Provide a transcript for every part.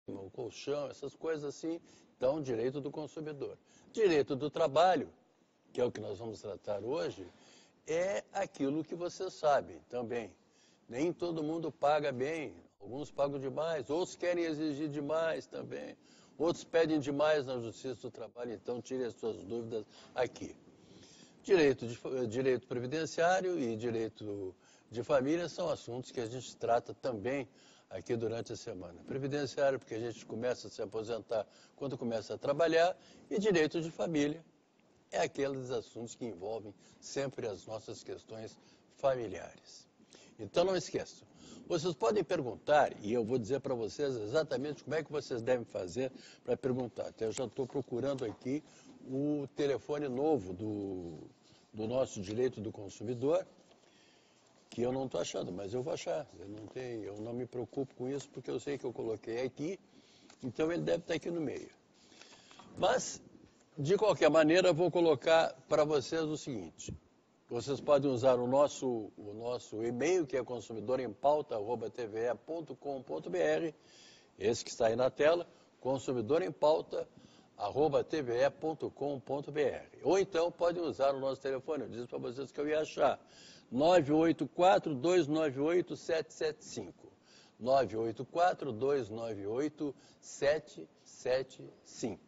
o colchão, essas coisas assim, então, direito do consumidor. Direito do trabalho, que é o que nós vamos tratar hoje, é aquilo que você sabe também. Nem todo mundo paga bem, alguns pagam demais, outros querem exigir demais também, outros pedem demais na Justiça do Trabalho, então tire as suas dúvidas aqui. Direito previdenciário e direito de família são assuntos que a gente trata também aqui durante a semana. Previdenciário, porque a gente começa a se aposentar quando começa a trabalhar, e direito de família é aqueles assuntos que envolvem sempre as nossas questões familiares. Então não esqueçam, vocês podem perguntar, e eu vou dizer para vocês exatamente como é que vocês devem fazer para perguntar. Então, eu já estou procurando aqui o telefone novo do nosso direito do consumidor, que eu não estou achando, mas eu vou achar. Eu não me preocupo com isso, porque eu sei que eu coloquei aqui, então ele deve estar aqui no meio. Mas, de qualquer maneira, vou colocar para vocês o seguinte. Vocês podem usar o nosso e-mail, que é consumidorempauta@tve.com.br, esse que está aí na tela, consumidorempauta@tve.com.br. Ou então podem usar o nosso telefone, eu disse para vocês que eu ia achar, 984-298-775. 984-298-775.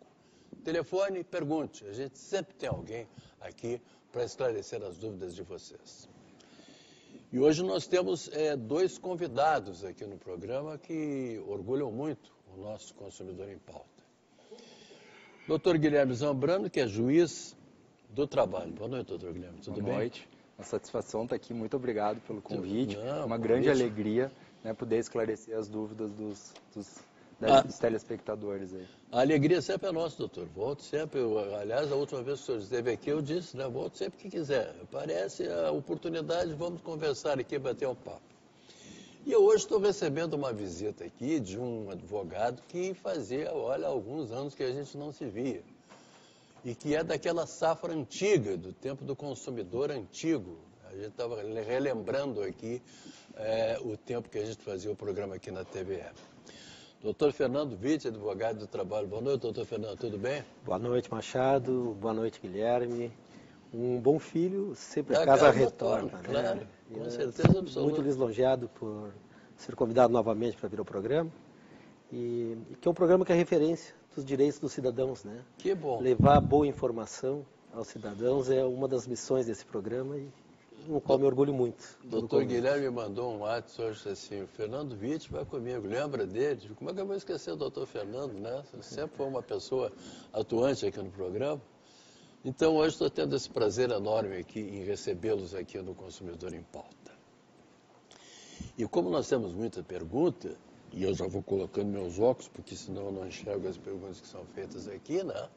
Telefone, pergunte. A gente sempre tem alguém aqui para esclarecer as dúvidas de vocês. E hoje nós temos dois convidados aqui no programa que orgulham muito o nosso Consumidor em Pauta. Doutor Guilherme Zambrano, que é juiz do trabalho. Boa noite, doutor Guilherme. Tudo bem? Boa noite. Uma satisfação estar aqui. Muito obrigado pelo convite. Não, uma grande alegria, né, poder esclarecer as dúvidas dos telespectadores aí. A alegria sempre é nossa, doutor. Volte sempre. Aliás, a última vez que o senhor esteve aqui, eu disse, né? Volte sempre que quiser. Aparece a oportunidade, vamos conversar aqui, bater um papo. E eu hoje estou recebendo uma visita aqui de um advogado que fazia, olha, alguns anos que a gente não se via. E que é daquela safra antiga, do tempo do consumidor antigo. A gente estava relembrando aqui o tempo que a gente fazia o programa aqui na TVE. Doutor Fernando Witt, advogado do trabalho. Boa noite, doutor Fernando, tudo bem? Boa noite, Machado. Boa noite, Guilherme. Um bom filho sempre a casa retorna, né? Claro, com certeza absoluta. Muito lisonjeado por ser convidado novamente para vir ao programa. E que é um programa que é referência dos direitos dos cidadãos, né? Que bom. Levar boa informação aos cidadãos é uma das missões desse programa e no qual me orgulho muito. Doutor Guilherme mandou um WhatsApp hoje assim, o Fernando Witt vai comigo, lembra dele? Como é que eu vou esquecer o doutor Fernando, né? Sempre foi uma pessoa atuante aqui no programa. Então hoje estou tendo esse prazer enorme aqui em recebê-los aqui no Consumidor em Pauta. E como nós temos muita pergunta, e eu já vou colocando meus óculos, porque senão eu não enxergo as perguntas que são feitas aqui, né?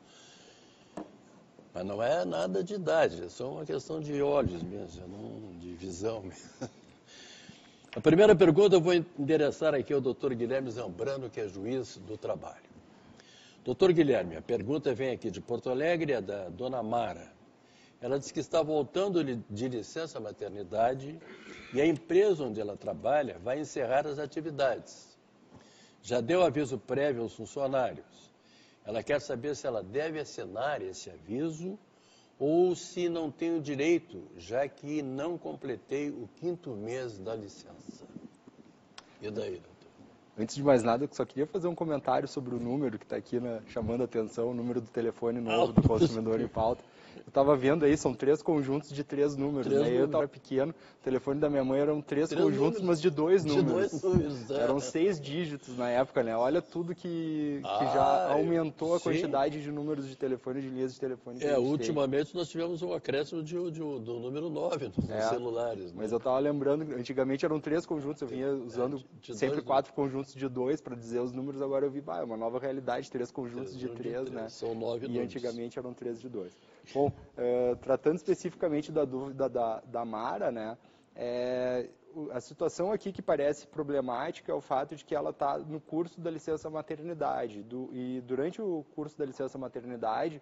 Mas não é nada de idade, é só uma questão de olhos mesmo, não de visão mesmo. A primeira pergunta eu vou endereçar aqui ao doutor Guilherme Zambrano, que é juiz do trabalho. Doutor Guilherme, a pergunta vem aqui de Porto Alegre, é da dona Mara. Ela disse que está voltando de licença maternidade e a empresa onde ela trabalha vai encerrar as atividades. Já deu aviso prévio aos funcionários. Ela quer saber se ela deve assinar esse aviso ou se não tenho direito, já que não completei o 5º mês da licença. E daí, doutor? Antes de mais nada, eu só queria fazer um comentário sobre o número que está aqui chamando a atenção, o número do telefone novo do Consumidor em Pauta. Eu estava vendo aí, são 3 conjuntos de 3 números. Né? Eu estava pequeno, o telefone da minha mãe eram 3 conjuntos, números, mas de 2 números. De 2 números, Eram 6 dígitos na época, né? Olha tudo que já aumentou a quantidade de números de telefone, de linhas de telefone. Ultimamente nós tivemos um acréscimo do número 9 nos celulares. Né? Mas eu estava lembrando, antigamente eram 3 conjuntos, eu vinha usando sempre 4 conjuntos de 2 para dizer os números, agora eu vi, é uma nova realidade, 3 conjuntos de 3, né? São 9 números. E antigamente eram 3 de 2. Bom, tratando especificamente da dúvida da Mara, né? A situação aqui que parece problemática é o fato de que ela está no curso da licença maternidade. E durante o curso da licença maternidade,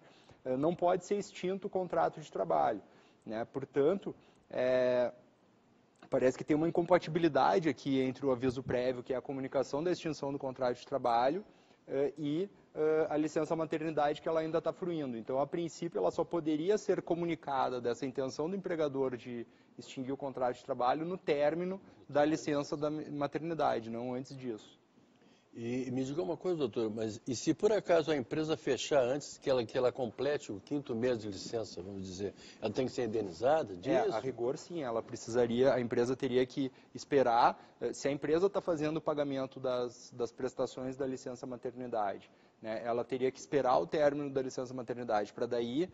não pode ser extinto o contrato de trabalho. Né? Portanto, parece que tem uma incompatibilidade aqui entre o aviso prévio, que é a comunicação da extinção do contrato de trabalho, e a licença maternidade que ela ainda está fruindo. Então, a princípio, ela só poderia ser comunicada dessa intenção do empregador de extinguir o contrato de trabalho no término da licença da maternidade, não antes disso. E me diga uma coisa, doutor, mas e se por acaso a empresa fechar antes que ela complete o 5º mês de licença, vamos dizer, ela tem que ser indenizada disso? A rigor sim, a empresa teria que esperar, se a empresa está fazendo o pagamento das prestações da licença maternidade, né, ela teria que esperar o término da licença maternidade para daí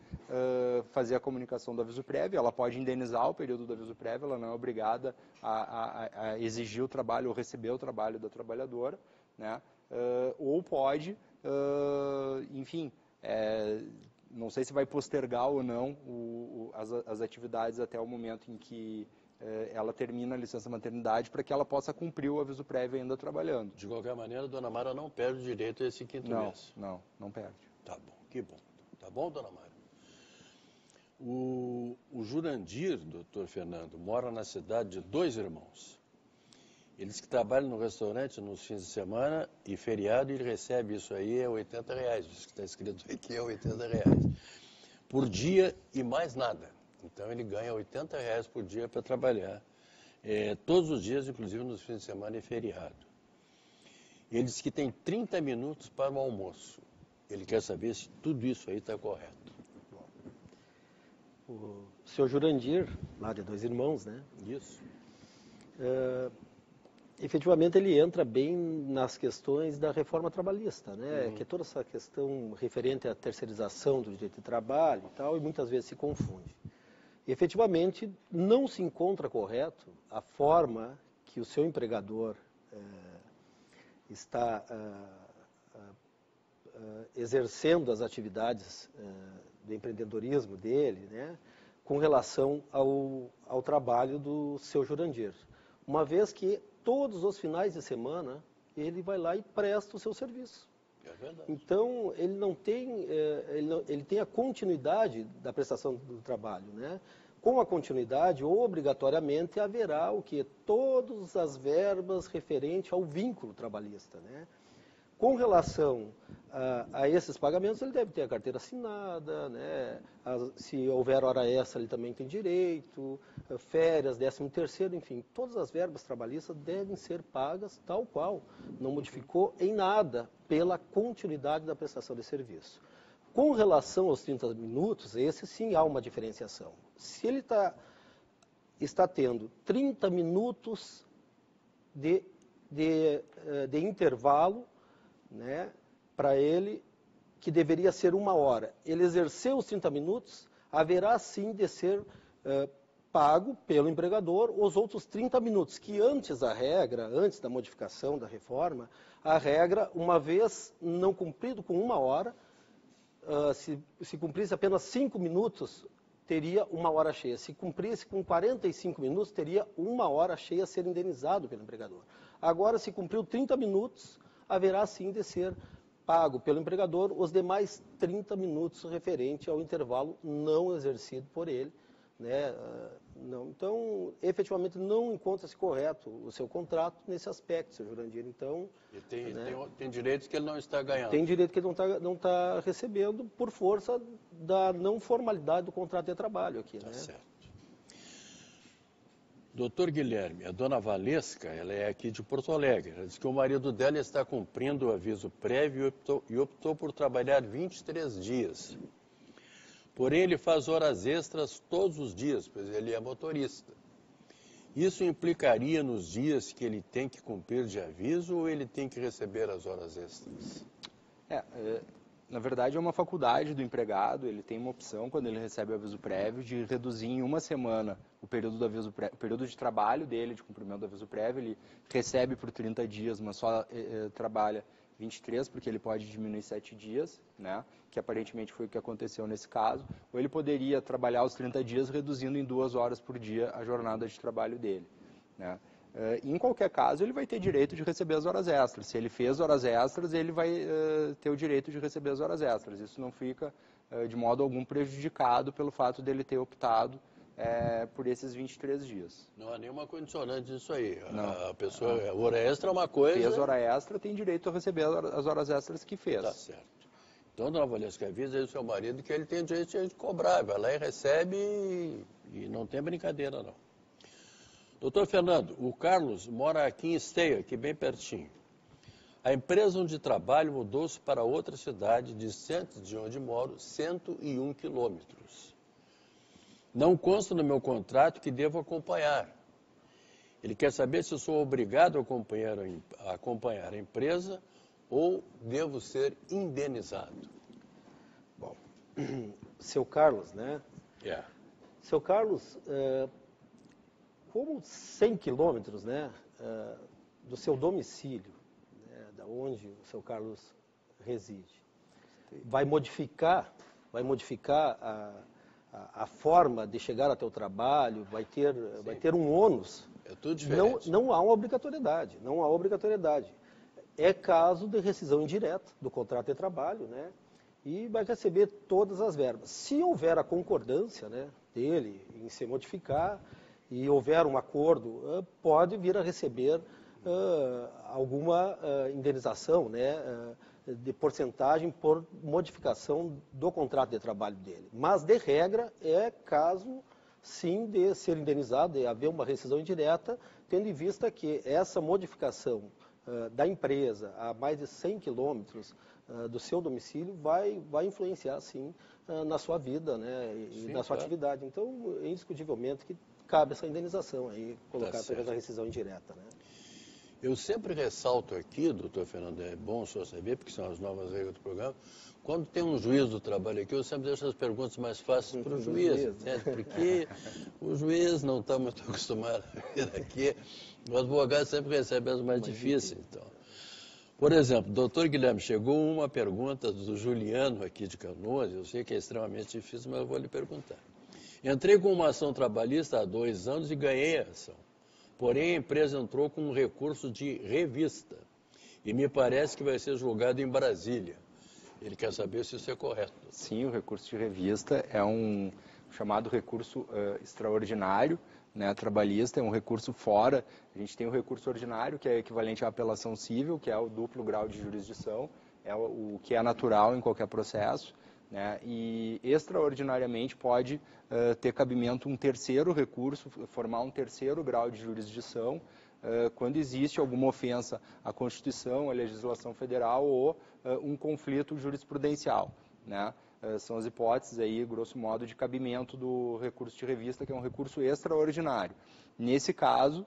fazer a comunicação do aviso prévio. Ela pode indenizar o período do aviso prévio, ela não é obrigada a exigir o trabalho ou receber o trabalho da trabalhadora, né? Ou pode, enfim, não sei se vai postergar ou não as atividades até o momento em que ela termina a licença maternidade para que ela possa cumprir o aviso prévio ainda trabalhando. De qualquer maneira, a dona Mara não perde o direito a esse 5º mês. Não perde. Tá bom, que bom. Tá bom, dona Mara? O Jurandir, doutor Fernando, mora na cidade de 2 irmãos. Eles que trabalham no restaurante nos fins de semana e feriado, ele recebe isso aí, é R$80, isso que está escrito aqui é R$80 por dia e mais nada. Então ele ganha R$80 por dia para trabalhar, todos os dias, inclusive nos fins de semana e feriado. Ele diz que tem 30 minutos para o almoço. Ele quer saber se tudo isso aí está correto. O seu Jurandir, lá de 2 irmãos, né? Isso. Efetivamente ele entra bem nas questões da reforma trabalhista, né? Que é toda essa questão referente à terceirização do direito de trabalho e tal, e muitas vezes se confunde. E, efetivamente, não se encontra correto a forma que o seu empregador está exercendo as atividades do empreendedorismo dele, né? Com relação ao trabalho do seu Jurandir. Uma vez que todos os finais de semana ele vai lá e presta o seu serviço. É verdade. Então, ele não tem, ele tem a continuidade da prestação do trabalho, né? Com a continuidade, obrigatoriamente, haverá o que? Todas as verbas referentes ao vínculo trabalhista, né? Com relação a esses pagamentos, ele deve ter a carteira assinada, né? Se houver hora extra, ele também tem direito, férias, 13º, enfim, todas as verbas trabalhistas devem ser pagas tal qual, não modificou em nada pela continuidade da prestação de serviço. Com relação aos 30 minutos, esse sim há uma diferenciação. Se ele está tendo 30 minutos de intervalo, né, para ele, que deveria ser 1 hora. Ele exerceu os 30 minutos, haverá sim de ser pago pelo empregador os outros 30 minutos, que antes da modificação da reforma, a regra, uma vez não cumprido com 1 hora, se cumprisse apenas 5 minutos, teria 1 hora cheia. Se cumprisse com 45 minutos, teria 1 hora cheia a ser indenizado pelo empregador. Agora, se cumpriu 30 minutos, haverá sim de ser pago pelo empregador os demais 30 minutos referente ao intervalo não exercido por ele, né? Então, efetivamente, não encontra-se correto o seu contrato nesse aspecto, seu Jurandir. Então, tem direitos que ele não está ganhando. Tem direito que ele não está recebendo por força da não formalidade do contrato de trabalho aqui. Tá, né? Certo. Doutor Guilherme, a dona Valesca, ela é aqui de Porto Alegre. Ela diz que o marido dela está cumprindo o aviso prévio e optou por trabalhar 23 dias. Porém, ele faz horas extras todos os dias, pois ele é motorista. Isso implicaria nos dias que ele tem que cumprir de aviso ou ele tem que receber as horas extras? Na verdade, é uma faculdade do empregado, ele tem uma opção, quando ele recebe o aviso prévio, de reduzir em 1 semana o período do aviso prévio, o período de trabalho dele, de cumprimento do aviso prévio. Ele recebe por 30 dias, mas só trabalha 23, porque ele pode diminuir 7 dias, né? Que aparentemente foi o que aconteceu nesse caso. Ou ele poderia trabalhar os 30 dias, reduzindo em 2 horas por dia a jornada de trabalho dele, né? Em qualquer caso, ele vai ter direito de receber as horas extras. Se ele fez horas extras, ele vai ter o direito de receber as horas extras. Isso não fica, de modo algum, prejudicado pelo fato dele ter optado por esses 23 dias. Não há nenhuma condicionante disso aí. Não. A pessoa, hora extra é uma coisa... Fez hora extra, tem direito a receber as horas extras que fez. Tá certo. Então, dona Valesca, avisa aí o seu marido que ele tem direito de cobrar. Vai lá e recebe e não tem brincadeira, não. Doutor Fernando, o Carlos mora aqui em Esteio, aqui bem pertinho. A empresa onde trabalho mudou-se para outra cidade distante de onde moro, 101 quilômetros. Não consta no meu contrato que devo acompanhar. Ele quer saber se eu sou obrigado a acompanhar a empresa ou devo ser indenizado. Bom, seu Carlos, né? Yeah. Seu Carlos, como 100 quilômetros, né, do seu domicílio, né, da onde o seu Carlos reside, vai modificar a forma de chegar até o trabalho, vai ter um ônus. É tudo diferente. Não há uma obrigatoriedade, É caso de rescisão indireta do contrato de trabalho, né? E vai receber todas as verbas. Se houver a concordância, né, dele em se modificar e houver um acordo, pode vir a receber alguma indenização, né, de porcentagem por modificação do contrato de trabalho dele. Mas, de regra, é caso, sim, de ser indenizado, de haver uma rescisão indireta, tendo em vista que essa modificação da empresa a mais de 100 quilômetros do seu domicílio vai influenciar, sim, na sua vida, né, e na sua atividade. Então, indiscutivelmente, que cabe essa indenização aí, colocar através da rescisão indireta, né? Eu sempre ressalto aqui, doutor Fernando, é bom o senhor saber, porque são as novas regras do programa, quando tem um juiz do trabalho aqui, eu sempre deixo as perguntas mais fáceis para o juiz, entende? Porque o juiz não está muito acostumado a vir aqui, o advogado sempre recebe as mais difíceis. Então. Por exemplo, doutor Guilherme, chegou uma pergunta do Juliano aqui de Canoas, eu sei que é extremamente difícil, mas eu vou lhe perguntar. Entrei com uma ação trabalhista há 2 anos e ganhei a ação. Porém, a empresa entrou com um recurso de revista e me parece que vai ser julgado em Brasília. Ele quer saber se isso é correto. Sim, o recurso de revista é um chamado recurso extraordinário, né, trabalhista, é um recurso fora. A gente tem o recurso ordinário, que é equivalente à apelação civil, que é o duplo grau de jurisdição, é o que é natural em qualquer processo. Né, e extraordinariamente pode ter cabimento um terceiro recurso, formar um terceiro grau de jurisdição, quando existe alguma ofensa à Constituição, à legislação federal ou um conflito jurisprudencial. Né? São as hipóteses aí, grosso modo, de cabimento do recurso de revista, que é um recurso extraordinário. Nesse caso,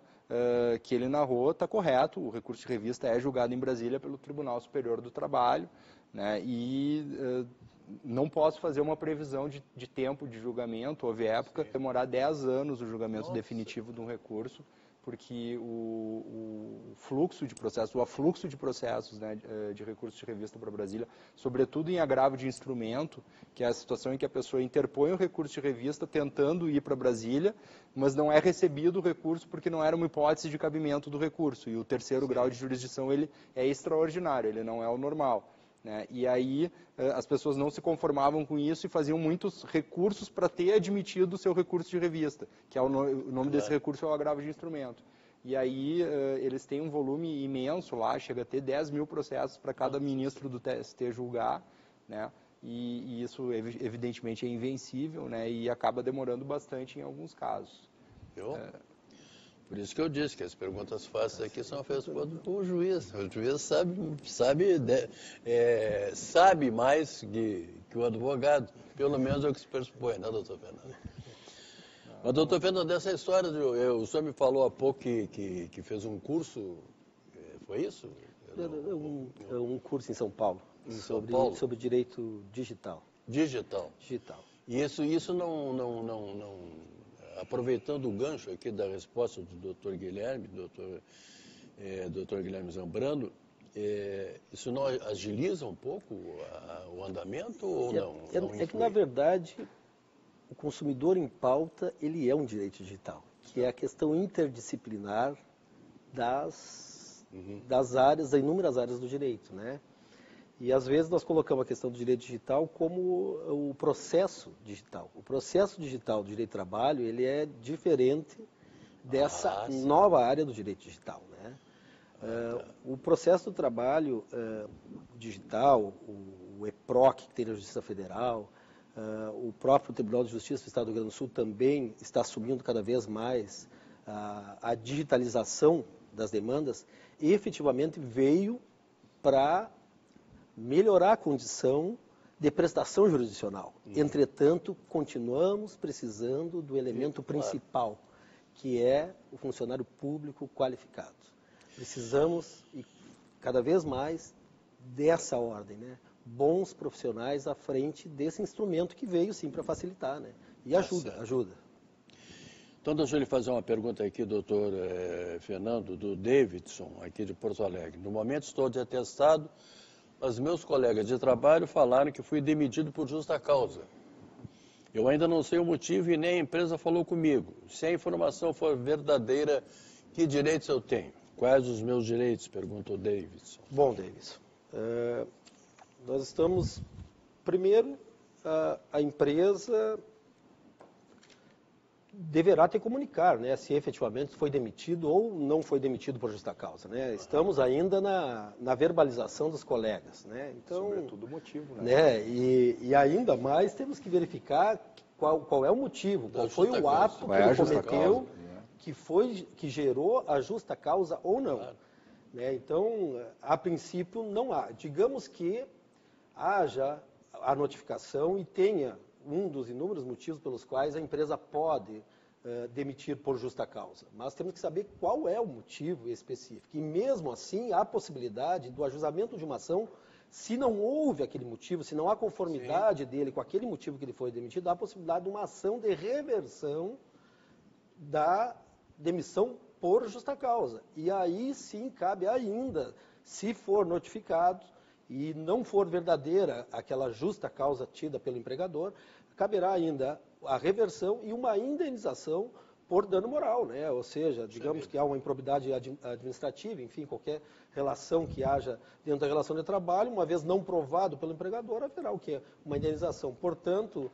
que ele narrou, está correto, o recurso de revista é julgado em Brasília pelo Tribunal Superior do Trabalho, né? E não posso fazer uma previsão de tempo de julgamento, houve época, demorar 10 anos o julgamento definitivo de um recurso, porque o fluxo de processos, o afluxo de processos, né, de recursos de revista para Brasília, sobretudo em agravo de instrumento, que é a situação em que a pessoa interpõe o recurso de revista tentando ir para Brasília, mas não é recebido o recurso porque não era uma hipótese de cabimento do recurso. E o terceiro grau de jurisdição ele é extraordinário, ele não é o normal. Né? E aí as pessoas não se conformavam com isso e faziam muitos recursos para ter admitido o seu recurso de revista, que é o nome desse recurso é o agravo de instrumento. E aí eles têm um volume imenso lá, chega a ter 10 mil processos para cada ministro do TST julgar, né? E isso evidentemente é invencível, né? E acaba demorando bastante em alguns casos. Por isso que eu disse que as perguntas fáceis aqui são feitas para o juiz. O juiz sabe mais que o advogado. Pelo menos é o que se pressupõe, né, doutor Fernando? Mas, doutor Fernando, essa história, o senhor me falou há pouco que fez um curso, foi isso? Um curso em São Paulo, sobre direito digital. Digital. E isso não aproveitando o gancho aqui da resposta do doutor Guilherme, doutor Guilherme Zambrano, isso não agiliza um pouco o andamento ou não? É que, na verdade, o consumidor em pauta, ele é um direito digital, que é a questão interdisciplinar das inúmeras áreas do direito, né? E às vezes nós colocamos a questão do direito digital como o processo digital. O processo digital do direito do trabalho, ele é diferente dessa nova área do direito digital, né? O processo do trabalho digital, o EPROC, que tem na Justiça Federal, o próprio Tribunal de Justiça do Estado do Rio Grande do Sul também está assumindo cada vez mais a digitalização das demandas, e efetivamente veio para melhorar a condição de prestação jurisdicional. Entretanto, continuamos precisando do elemento principal, que é o funcionário público qualificado. Precisamos, e cada vez mais, dessa ordem, né? Bons profissionais à frente desse instrumento que veio, sim, para facilitar, né? E ajuda. Então, deixa eu lhe fazer uma pergunta aqui, doutor Fernando, do Davidson, aqui de Porto Alegre. No momento estou de atestado, mas meus colegas de trabalho falaram que fui demitido por justa causa. Eu ainda não sei o motivo e nem a empresa falou comigo. Se a informação for verdadeira, que direitos eu tenho? Quais os meus direitos? Perguntou o Davidson. Bom, Davidson, nós estamos... Primeiro, a empresa deverá te comunicar, né, se efetivamente foi demitido ou não foi demitido por justa causa, né? Estamos ainda na verbalização dos colegas, né? Então, sobretudo o motivo, né? E ainda mais temos que verificar qual é o motivo, qual foi o ato que ele cometeu, que gerou a justa causa ou não. Claro. Né? Então, a princípio, não há. Digamos que haja a notificação e tenha um dos inúmeros motivos pelos quais a empresa pode demitir por justa causa. Mas temos que saber qual é o motivo específico. E mesmo assim, há a possibilidade do ajuizamento de uma ação, se não houve aquele motivo, se não há conformidade dele com aquele motivo que ele foi demitido, há a possibilidade de uma ação de reversão da demissão por justa causa. E aí sim cabe ainda, se for notificado e não for verdadeira aquela justa causa tida pelo empregador, caberá ainda a reversão e uma indenização por dano moral, né? Ou seja, digamos que há uma improbidade administrativa, enfim, qualquer relação que haja dentro da relação de trabalho, uma vez não provado pelo empregador, haverá o quê? Uma indenização. Portanto,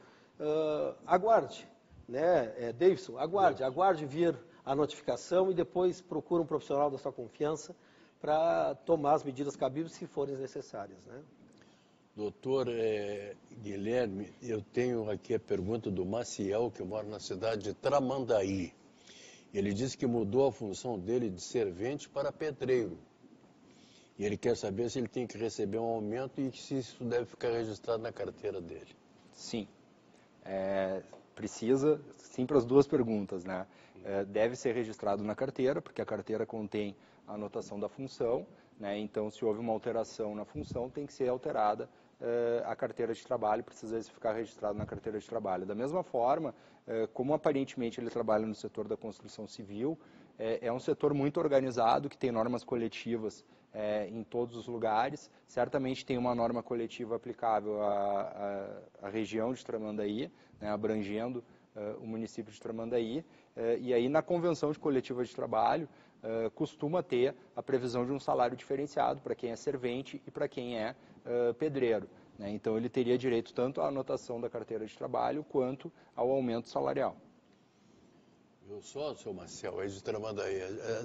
aguarde, né, Davidson, aguarde vir a notificação e depois procure um profissional da sua confiança para tomar as medidas cabíveis se forem necessárias, né? Doutor Guilherme, eu tenho aqui a pergunta do Maciel, que mora na cidade de Tramandaí. Ele disse que mudou a função dele de servente para pedreiro. E ele quer saber se ele tem que receber um aumento e se isso deve ficar registrado na carteira dele. Sim. Precisa, sim, para as duas perguntas, né? Deve ser registrado na carteira, porque a carteira contém a anotação da função, né? Então, se houve uma alteração na função, tem que ser alterada a carteira de trabalho, precisa ficar registrado na carteira de trabalho. Da mesma forma, como aparentemente ele trabalha no setor da construção civil, é um setor muito organizado, que tem normas coletivas em todos os lugares. Certamente tem uma norma coletiva aplicável à região de Tramandaí, né, abrangendo o município de Tramandaí. E aí, na convenção de coletiva de trabalho, costuma ter a previsão de um salário diferenciado para quem é servente e para quem é pedreiro, né? Então, ele teria direito tanto à anotação da carteira de trabalho quanto ao aumento salarial. Eu sou, seu Marcel, aí de Tramandaí.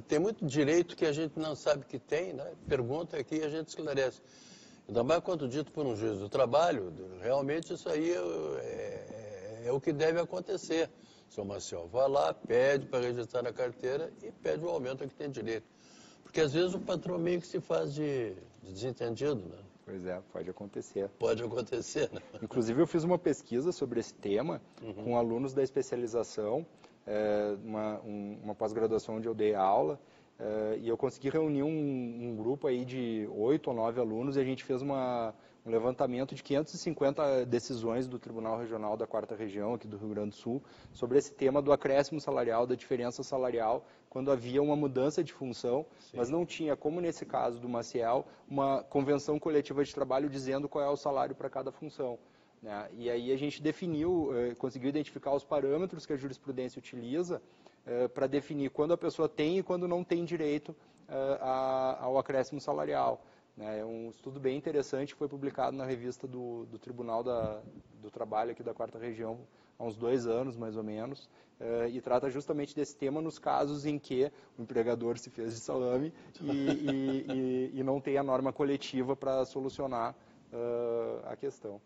Tem muito direito que a gente não sabe que tem, né? Pergunta aqui e a gente esclarece. Ainda mais quando dito por um juiz do trabalho, realmente isso aí é o que deve acontecer. Seu Marcel, vai lá, pede para registrar na carteira e pede o aumento que tem direito. Porque às vezes o patrão meio que se faz de desentendido, né? Pois é, pode acontecer. Pode acontecer, né? Inclusive, eu fiz uma pesquisa sobre esse tema com alunos da especialização, uma pós-graduação onde eu dei aula, e eu consegui reunir um grupo aí de 8 ou 9 alunos e a gente fez um levantamento de 550 decisões do Tribunal Regional da 4ª Região, aqui do Rio Grande do Sul, sobre esse tema do acréscimo salarial, da diferença salarial, quando havia uma mudança de função, mas não tinha, como nesse caso do Maciel, uma convenção coletiva de trabalho dizendo qual é o salário para cada função, né? E aí a gente definiu, conseguiu identificar os parâmetros que a jurisprudência utiliza para definir quando a pessoa tem e quando não tem direito ao acréscimo salarial, né? É um estudo bem interessante que foi publicado na revista do Tribunal do Trabalho aqui da 4ª Região há uns 2 anos, mais ou menos, e trata justamente desse tema nos casos em que o empregador se fez de salame e não tem a norma coletiva para solucionar a questão.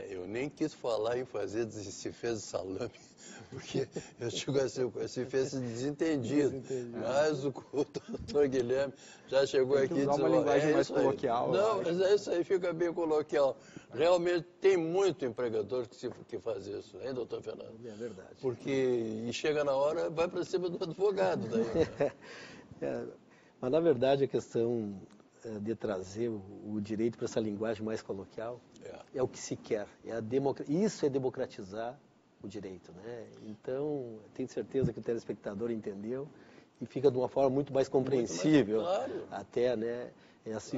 Eu nem quis falar em fazer se fez de salame, porque eu digo assim, se fez desentendido. Mas o doutor Guilherme já chegou aqui e disse... uma linguagem mais coloquial. Não, mas isso aí fica bem coloquial. Realmente tem muito empregador que faz isso, hein, doutor Fernando? É verdade. Porque e chega na hora, vai para cima do advogado. Daí, né? Mas, na verdade, a questão de trazer o direito para essa linguagem mais coloquial é o que se quer. Isso é democratizar o direito, né? Então, tenho certeza que o telespectador entendeu e fica de uma forma muito mais compreensível. Muito mais, claro. Até, né?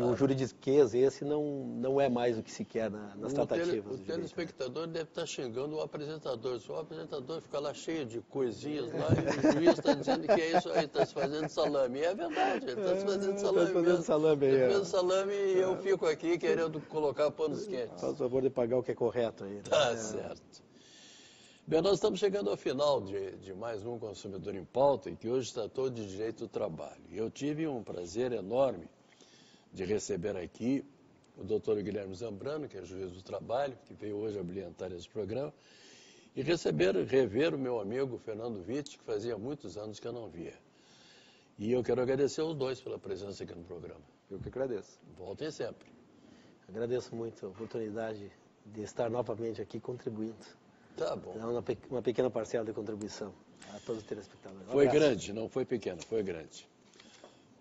O juridiquês esse não é mais o que se quer nas tratativas. O telespectador deve estar xingando o apresentador. O apresentador fica lá cheio de coisinhas lá e o juiz está dizendo que é isso aí, está se fazendo salame. E é verdade, ele está se fazendo salame. Está fazendo salame aí. Está fazendo salame e eu fico aqui querendo colocar panos quentes. Faz favor de pagar o que é correto aí. Né? Tá certo. Bem, nós estamos chegando ao final de mais um Consumidor em Pauta, e que hoje tratou de direito do trabalho. E eu tive um prazer enorme de receber aqui o doutor Guilherme Zambrano, que é juiz do trabalho, que veio hoje abrilhantar esse programa, e rever o meu amigo Fernando Witt, que fazia muitos anos que eu não via. E eu quero agradecer aos dois pela presença aqui no programa. Eu que agradeço. Voltem sempre. Agradeço muito a oportunidade de estar novamente aqui contribuindo. Tá bom. Uma pequena parcela de contribuição a todos os telespectadores. Foi grande, não foi pequeno, foi grande.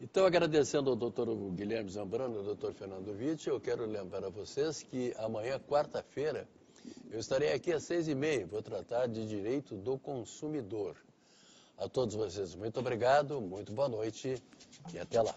Então, agradecendo ao doutor Guilherme Zambrano e ao doutor Fernando Witt, eu quero lembrar a vocês que amanhã, quarta-feira, eu estarei aqui às 6h30, vou tratar de direito do consumidor. A todos vocês, muito obrigado, muito boa noite e até lá.